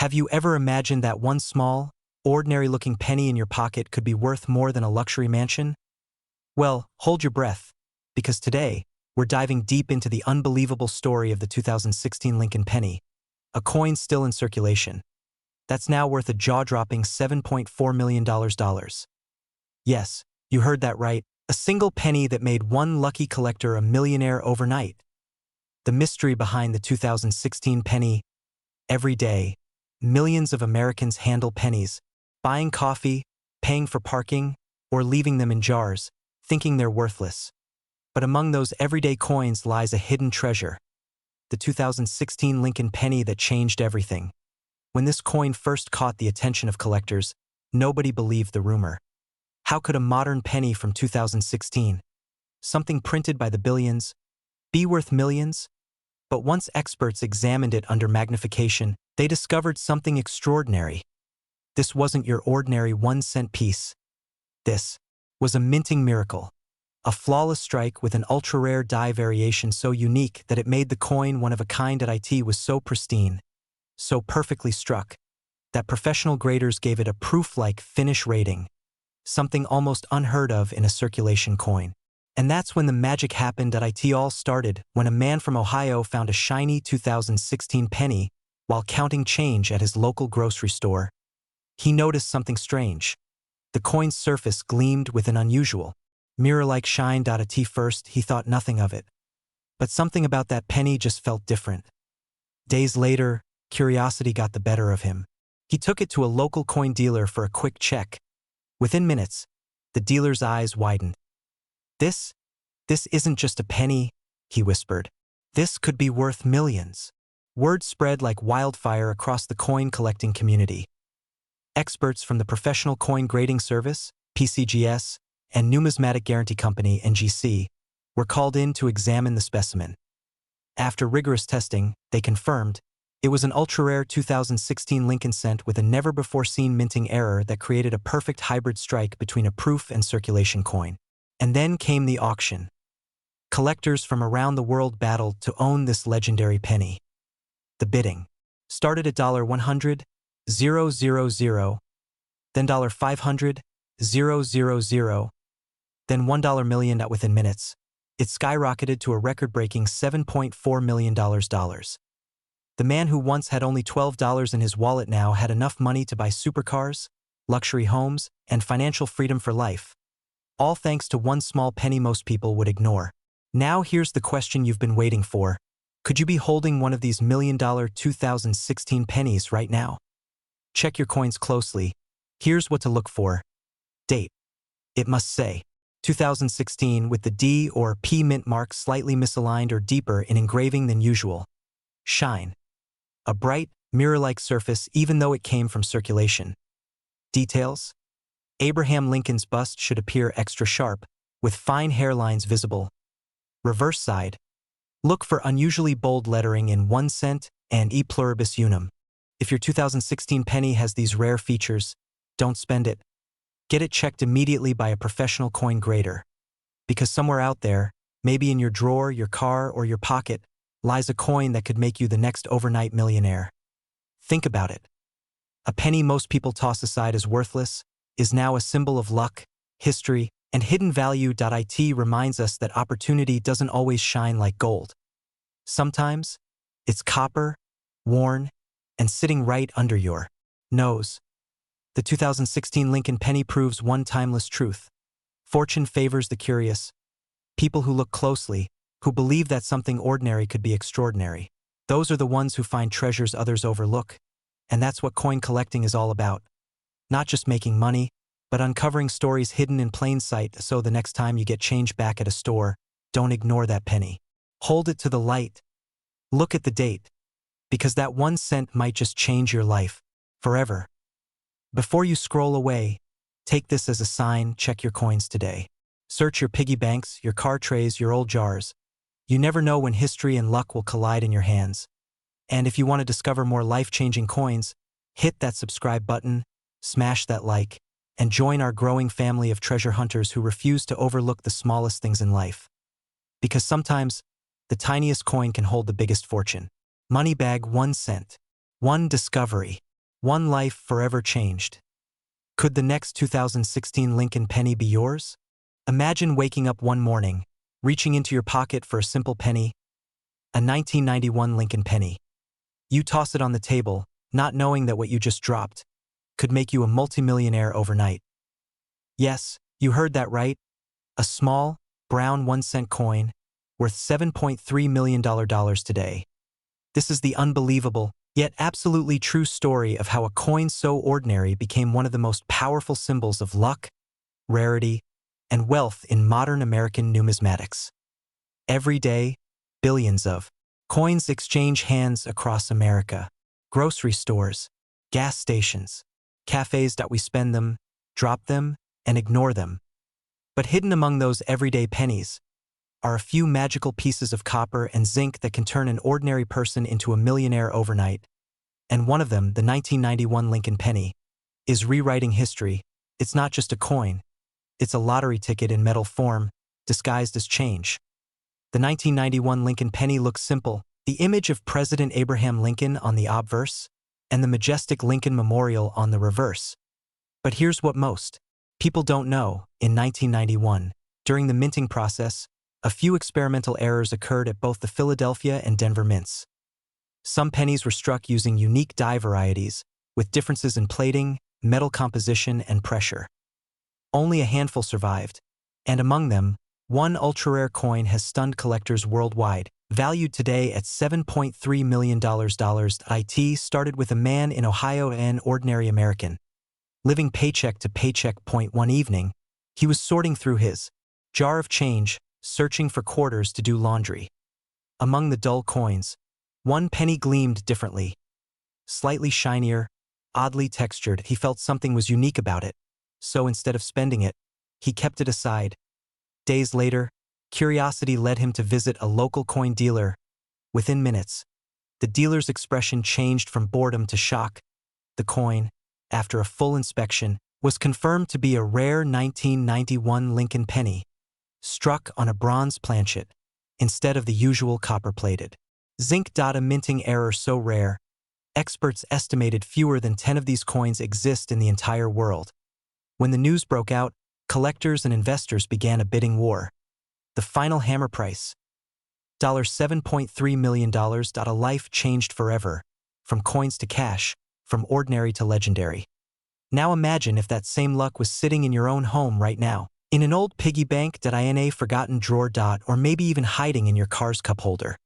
Have you ever imagined that one small, ordinary-looking penny in your pocket could be worth more than a luxury mansion? Well, hold your breath, because today, we're diving deep into the unbelievable story of the 2016 Lincoln penny, a coin still in circulation. That's now worth a jaw-dropping $7.4 million. Yes, you heard that right, a single penny that made one lucky collector a millionaire overnight. The mystery behind the 2016 penny. Every day, millions of Americans handle pennies, buying coffee, paying for parking, or leaving them in jars, thinking they're worthless. But among those everyday coins lies a hidden treasure, the 2016 Lincoln penny that changed everything. When this coin first caught the attention of collectors, nobody believed the rumor. How could a modern penny from 2016, something printed by the billions, be worth millions? But once experts examined it under magnification, they discovered something extraordinary. This wasn't your ordinary 1-cent piece. This was a minting miracle, a flawless strike with an ultra-rare die variation so unique that it made the coin one of a kind. It was so pristine, so perfectly struck, that professional graders gave it a proof-like finish rating, something almost unheard of in a circulation coin. And that's when the magic happened. It all started when a man from Ohio found a shiny 2016 penny while counting change at his local grocery store. He noticed something strange. The coin's surface gleamed with an unusual, mirror-like shine. At first, he thought nothing of it. But something about that penny just felt different. Days later, curiosity got the better of him. He took it to a local coin dealer for a quick check. Within minutes, the dealer's eyes widened. This isn't just a penny," he whispered. "This could be worth millions." Word spread like wildfire across the coin-collecting community. Experts from the Professional Coin Grading Service, PCGS, and Numismatic Guarantee Company, NGC, were called in to examine the specimen. After rigorous testing, they confirmed it was an ultra-rare 2016 Lincoln cent with a never-before-seen minting error that created a perfect hybrid strike between a proof and circulation coin. And then came the auction. Collectors from around the world battled to own this legendary penny. The bidding started at $100,000, then $500,000, then $1 million. Within minutes, it skyrocketed to a record-breaking $7.4 million. The man who once had only $12 in his wallet now had enough money to buy supercars, luxury homes, and financial freedom for life. All thanks to one small penny most people would ignore. Now here's the question you've been waiting for. Could you be holding one of these million-dollar 2016 pennies right now? Check your coins closely. Here's what to look for. Date. It must say 2016 with the D or P mint mark slightly misaligned or deeper in engraving than usual. Shine. A bright, mirror-like surface even though it came from circulation. Details. Abraham Lincoln's bust should appear extra sharp, with fine hairlines visible. Reverse side. Look for unusually bold lettering in 1 cent and E pluribus unum. If your 2016 penny has these rare features, don't spend it. Get it checked immediately by a professional coin grader. Because somewhere out there, maybe in your drawer, your car, or your pocket, lies a coin that could make you the next overnight millionaire. Think about it. A penny most people toss aside as worthless is now a symbol of luck, history, and hidden value. It reminds us that opportunity doesn't always shine like gold. Sometimes, it's copper, worn, and sitting right under your nose. The 2016 Lincoln penny proves one timeless truth. Fortune favors the curious. People who look closely, who believe that something ordinary could be extraordinary. Those are the ones who find treasures others overlook. And that's what coin collecting is all about. Not just making money, but uncovering stories hidden in plain sight so the next time you get change back at a store, don't ignore that penny. Hold it to the light. Look at the date. Because that 1 cent might just change your life forever. Before you scroll away, take this as a sign. Check your coins today. Search your piggy banks, your car trays, your old jars. You never know when history and luck will collide in your hands. And if you want to discover more life-changing coins, hit that subscribe button, smash that like, and join our growing family of treasure hunters who refuse to overlook the smallest things in life. Because sometimes, the tiniest coin can hold the biggest fortune. Money bag 1 cent. One discovery. One life forever changed. Could the next 2016 Lincoln penny be yours? Imagine waking up one morning, reaching into your pocket for a simple penny, a 1991 Lincoln penny. You toss it on the table, not knowing that what you just dropped could make you a multimillionaire overnight. Yes, you heard that right. A small, brown 1-cent coin, worth $7.3 million today. This is the unbelievable, yet absolutely true story of how a coin so ordinary became one of the most powerful symbols of luck, rarity, and wealth in modern American numismatics. Every day, billions of coins exchange hands across America. Grocery stores, gas stations, cafes that we spend them, drop them, and ignore them. But hidden among those everyday pennies are a few magical pieces of copper and zinc that can turn an ordinary person into a millionaire overnight. And one of them, the 1991 Lincoln penny, is rewriting history. It's not just a coin. It's a lottery ticket in metal form, disguised as change. The 1991 Lincoln penny looks simple, the image of President Abraham Lincoln on the obverse, and the majestic Lincoln Memorial on the reverse. But here's what most people don't know. In 1991, during the minting process, a few experimental errors occurred at both the Philadelphia and Denver mints. Some pennies were struck using unique die varieties, with differences in plating, metal composition, and pressure. Only a handful survived, and among them, one ultra-rare coin has stunned collectors worldwide, valued today at $7.3 million. It started with a man in Ohio, an ordinary American. Living paycheck to paycheck. One evening, he was sorting through his jar of change, searching for quarters to do laundry. Among the dull coins, one penny gleamed differently. Slightly shinier, oddly textured, he felt something was unique about it. So instead of spending it, he kept it aside. Days later, curiosity led him to visit a local coin dealer. Within minutes, the dealer's expression changed from boredom to shock. The coin, after a full inspection, was confirmed to be a rare 1991 Lincoln penny, struck on a bronze planchet, instead of the usual copper-plated zinc. A minting error so rare, experts estimated fewer than 10 of these coins exist in the entire world. When the news broke out, collectors and investors began a bidding war. The final hammer price, $7.3 million. A life changed forever, from coins to cash, from ordinary to legendary. Now imagine if that same luck was sitting in your own home right now, in an old piggy bank, in a forgotten drawer, or maybe even hiding in your car's cup holder.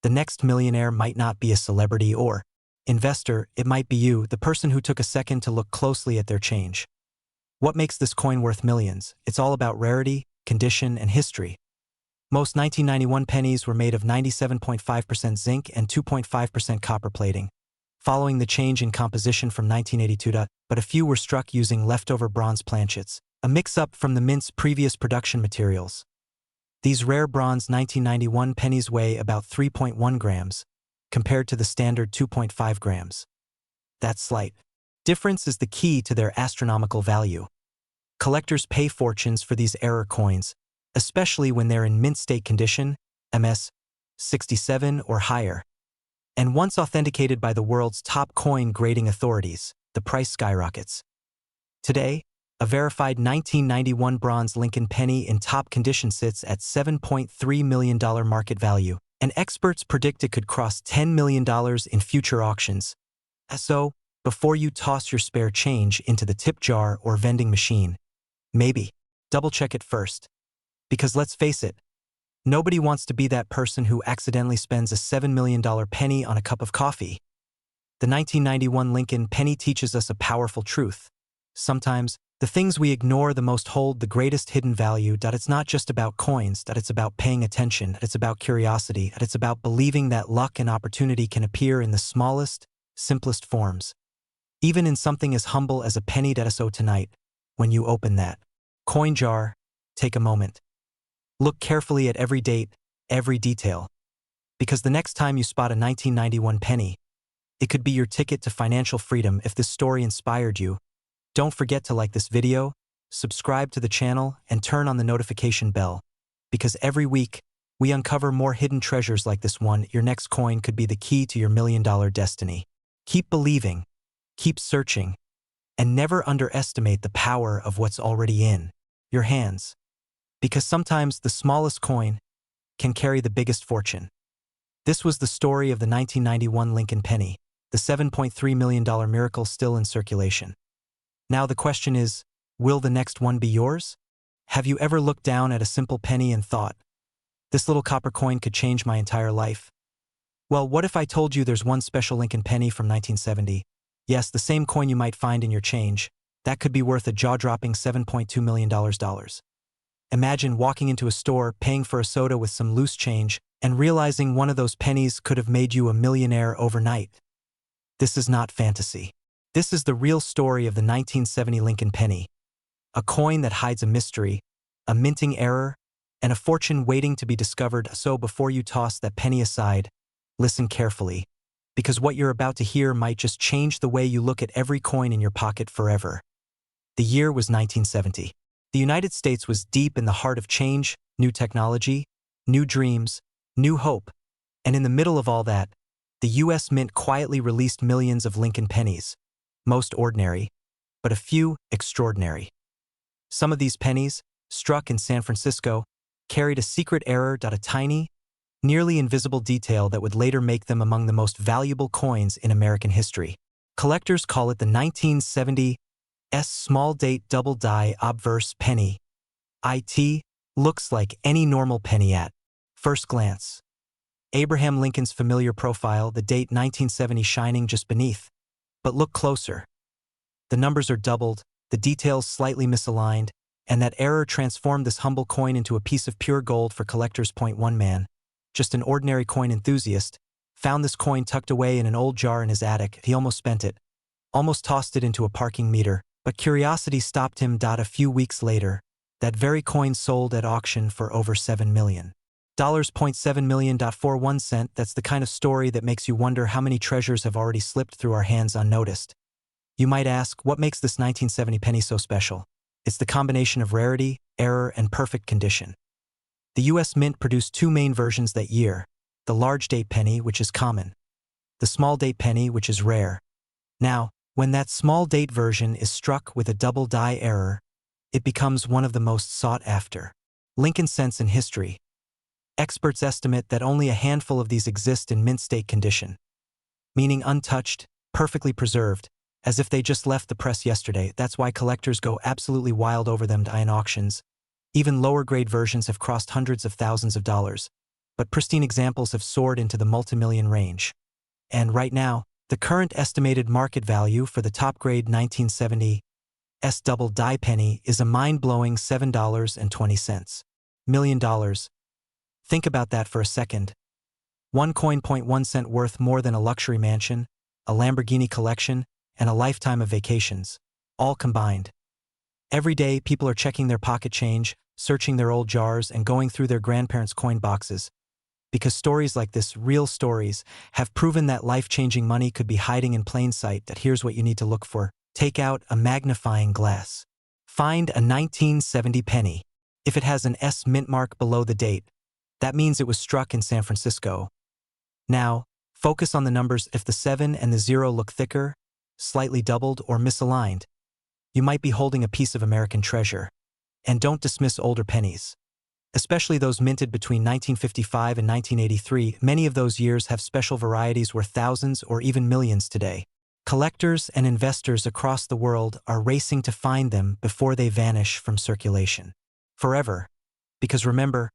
The next millionaire might not be a celebrity or investor, it might be you, the person who took a second to look closely at their change. What makes this coin worth millions? It's all about rarity, condition, and history. Most 1991 pennies were made of 97.5% zinc and 2.5% copper plating, following the change in composition from 1982. But a few were struck using leftover bronze planchets, a mix-up from the mint's previous production materials. These rare bronze 1991 pennies weigh about 3.1 grams, compared to the standard 2.5 grams. That slight difference is the key to their astronomical value. Collectors pay fortunes for these error coins, especially when they're in mint state condition, MS 67 or higher. And once authenticated by the world's top coin grading authorities, the price skyrockets. Today, a verified 1991 bronze Lincoln penny in top condition sits at $7.3 million market value, and experts predict it could cross $10 million in future auctions. So, before you toss your spare change into the tip jar or vending machine, maybe double-check it first. Because let's face it, nobody wants to be that person who accidentally spends a $7 million penny on a cup of coffee. The 1991 Lincoln penny teaches us a powerful truth. Sometimes, the things we ignore the most hold the greatest hidden value. It's not just about coins, it's about paying attention, it's about curiosity, it's about believing that luck and opportunity can appear in the smallest, simplest forms. Even in something as humble as a penny. So tonight, when you open that coin jar, take a moment. Look carefully at every date, every detail. Because the next time you spot a 1991 penny, it could be your ticket to financial freedom. If this story inspired you, don't forget to like this video, subscribe to the channel, and turn on the notification bell. Because every week, we uncover more hidden treasures like this one. Your next coin could be the key to your $1 million destiny. Keep believing, Keep searching, and never underestimate the power of what's already in your hands. Because sometimes the smallest coin can carry the biggest fortune. This was the story of the 1991 Lincoln penny, the $7.3 million miracle still in circulation. Now the question is, will the next one be yours? Have you ever looked down at a simple penny and thought, this little copper coin could change my entire life? Well, what if I told you there's one special Lincoln penny from 1970? Yes, the same coin you might find in your change. That could be worth a jaw-dropping $7.2 million. Imagine walking into a store, paying for a soda with some loose change, and realizing one of those pennies could have made you a millionaire overnight. This is not fantasy. This is the real story of the 1970 Lincoln penny. A coin that hides a mystery, a minting error, and a fortune waiting to be discovered. So before you toss that penny aside, listen carefully, because what you're about to hear might just change the way you look at every coin in your pocket forever. The year was 1970. The United States was deep in the heart of change, new technology, new dreams, new hope, and in the middle of all that, the U.S. Mint quietly released millions of Lincoln pennies, most ordinary, but a few extraordinary. Some of these pennies, struck in San Francisco, carried a secret error, a tiny, nearly invisible detail that would later make them among the most valuable coins in American history. Collectors call it the 1970 small date double die obverse penny. It looks like any normal penny at first glance. Abraham Lincoln's familiar profile, the date 1970 shining just beneath. But look closer. The numbers are doubled, the details slightly misaligned, and that error transformed this humble coin into a piece of pure gold for collectors. One man, just an ordinary coin enthusiast, found this coin tucked away in an old jar in his attic. He almost spent it, almost tossed it into a parking meter, but curiosity stopped him. A few weeks later, that very coin sold at auction for over $7 million. $7 million for 1 cent. That's the kind of story that makes you wonder how many treasures have already slipped through our hands unnoticed. You might ask, what makes this 1970 penny so special? It's the combination of rarity, error, and perfect condition. The U.S. Mint produced two main versions that year, the large date penny, which is common, the small date penny, which is rare. Now, when that small date version is struck with a double die error, it becomes one of the most sought after Lincoln cents in history. Experts estimate that only a handful of these exist in mint state condition, meaning untouched, perfectly preserved, as if they just left the press yesterday. That's why collectors go absolutely wild over them in auctions. Even lower-grade versions have crossed hundreds of thousands of dollars, but pristine examples have soared into the multi-million range. And right now, the current estimated market value for the top-grade 1970 double die penny is a mind-blowing $7.20 million. Think about that for a second. One coin, 1 cent, worth more than a luxury mansion, a Lamborghini collection, and a lifetime of vacations, all combined. Every day, people are checking their pocket change, searching their old jars, and going through their grandparents' coin boxes. Because stories like this, real stories, have proven that life-changing money could be hiding in plain sight. That here's what you need to look for. Take out a magnifying glass. Find a 1970 penny. If it has an S mint mark below the date, that means it was struck in San Francisco. Now, focus on the numbers. If the 7 and the 0 look thicker, slightly doubled, or misaligned, you might be holding a piece of American treasure. And don't dismiss older pennies, especially those minted between 1955 and 1983. Many of those years have special varieties worth thousands or even millions today. Collectors and investors across the world are racing to find them before they vanish from circulation forever. Because remember,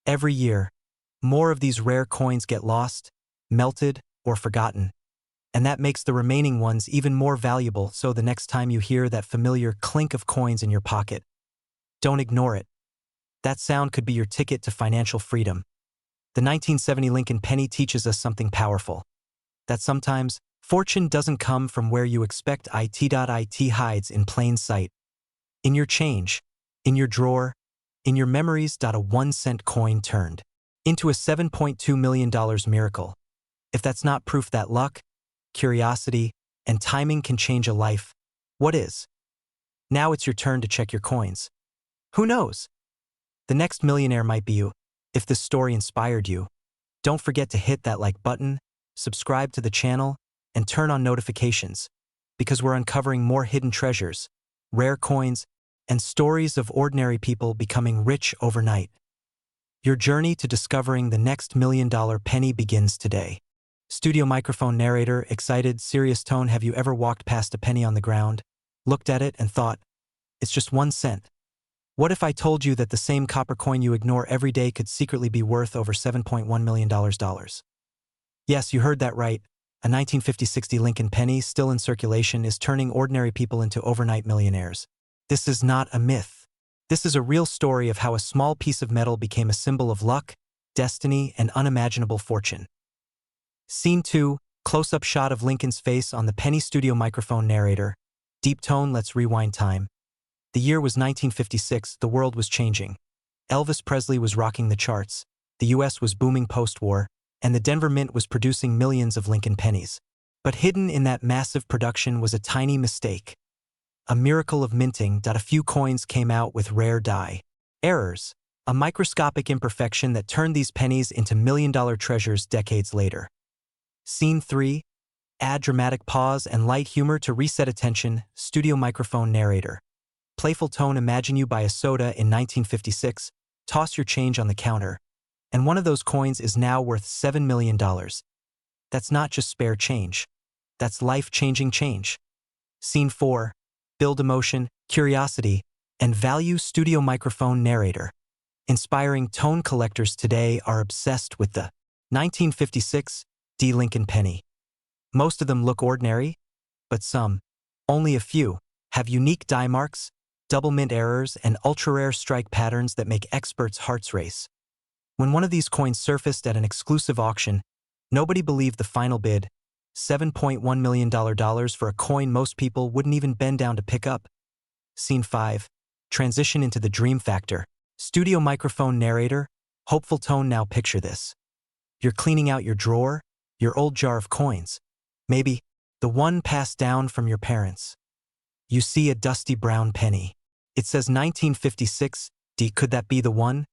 every year, more of these rare coins get lost, melted, or forgotten. And that makes the remaining ones even more valuable. So the next time you hear that familiar clink of coins in your pocket, don't ignore it. That sound could be your ticket to financial freedom. The 1970 Lincoln penny teaches us something powerful. That sometimes, fortune doesn't come from where you expect. It hides in plain sight. In your change, in your drawer, in your memories. A 1 cent coin turned into a $7.2 million miracle. If that's not proof that luck, curiosity, and timing can change a life, what is? Now it's your turn to check your coins. Who knows? The next millionaire might be you. If this story inspired you, don't forget to hit that like button, subscribe to the channel, and turn on notifications, because we're uncovering more hidden treasures, rare coins, and stories of ordinary people becoming rich overnight. Your journey to discovering the next $1,000,000 penny begins today. Studio microphone narrator, excited, serious tone. Have you ever walked past a penny on the ground, looked at it, and thought, it's just 1 cent? What if I told you that the same copper coin you ignore every day could secretly be worth over $7.1 million? Yes, you heard that right. A 1950-60 Lincoln penny, still in circulation, is turning ordinary people into overnight millionaires. This is not a myth. This is a real story of how a small piece of metal became a symbol of luck, destiny, and unimaginable fortune. Scene 2, close-up shot of Lincoln's face on the penny. Studio microphone narrator. Deep tone, let's rewind time. The year was 1956, the world was changing. Elvis Presley was rocking the charts, the US was booming post-war, and the Denver Mint was producing millions of Lincoln pennies. But hidden in that massive production was a tiny mistake. A miracle of minting. A few coins came out with rare die errors, a microscopic imperfection that turned these pennies into $1,000,000 treasures decades later. Scene 3, add dramatic pause and light humor to reset attention. Studio microphone narrator. Playful tone, imagine you buy a soda in 1956, toss your change on the counter, and one of those coins is now worth $7 million. That's not just spare change. That's life-changing change. Scene 4, build emotion, curiosity, and value. Studio microphone narrator. Inspiring tone, collectors today are obsessed with the 1956 Lincoln penny. Most of them look ordinary, but some, only a few, have unique die marks, double mint errors, and ultra-rare strike patterns that make experts' hearts race. When one of these coins surfaced at an exclusive auction, nobody believed the final bid, $7.1 million for a coin most people wouldn't even bend down to pick up. Scene 5, transition into the dream factor. Studio microphone narrator, hopeful tone. Now picture this. You're cleaning out your drawer, your old jar of coins, maybe the one passed down from your parents. You see a dusty brown penny. It says 1956. Could that be the one?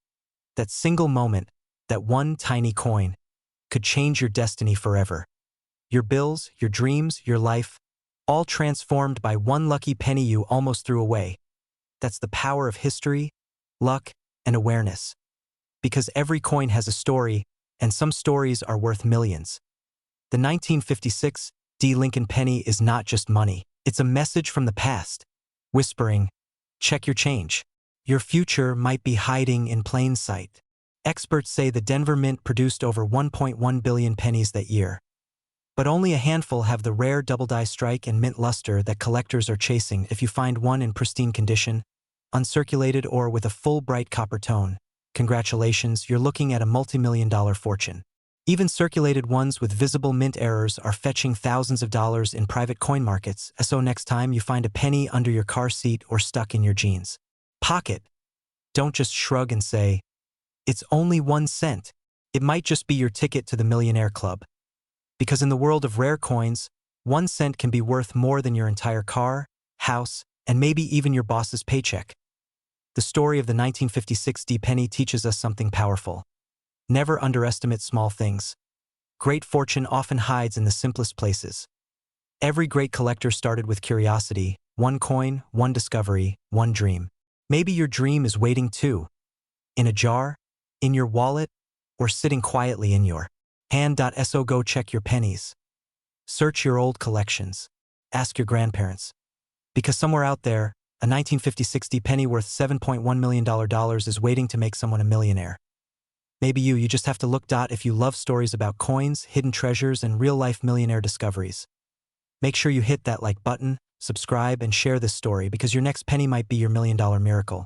That single moment, that one tiny coin, could change your destiny forever. Your bills, your dreams, your life, all transformed by one lucky penny you almost threw away. That's the power of history, luck, and awareness. Because every coin has a story, and some stories are worth millions. The 1956 Lincoln penny is not just money. It's a message from the past, whispering, check your change. Your future might be hiding in plain sight. Experts say the Denver Mint produced over 1.1 billion pennies that year. But only a handful have the rare double die strike and mint luster that collectors are chasing. If you find one in pristine condition, uncirculated, or with a full bright copper tone, congratulations, you're looking at a multi-million-dollar fortune. Even circulated ones with visible mint errors are fetching thousands of dollars in private coin markets. So next time you find a penny under your car seat or stuck in your jeans pocket, don't just shrug and say, it's only 1 cent. It might just be your ticket to the millionaire club. Because in the world of rare coins, 1 cent can be worth more than your entire car, house, and maybe even your boss's paycheck. The story of the 1956 penny teaches us something powerful. Never underestimate small things. Great fortune often hides in the simplest places. Every great collector started with curiosity, one coin, one discovery, one dream. Maybe your dream is waiting too. In a jar, in your wallet, or sitting quietly in your hand. So go check your pennies. Search your old collections. Ask your grandparents. Because somewhere out there, a 1956 penny worth $7.1 million is waiting to make someone a millionaire. Maybe you just have to look. If you love stories about coins, hidden treasures, and real-life millionaire discoveries, make sure you hit that like button, subscribe, and share this story because your next penny might be your $1,000,000 miracle.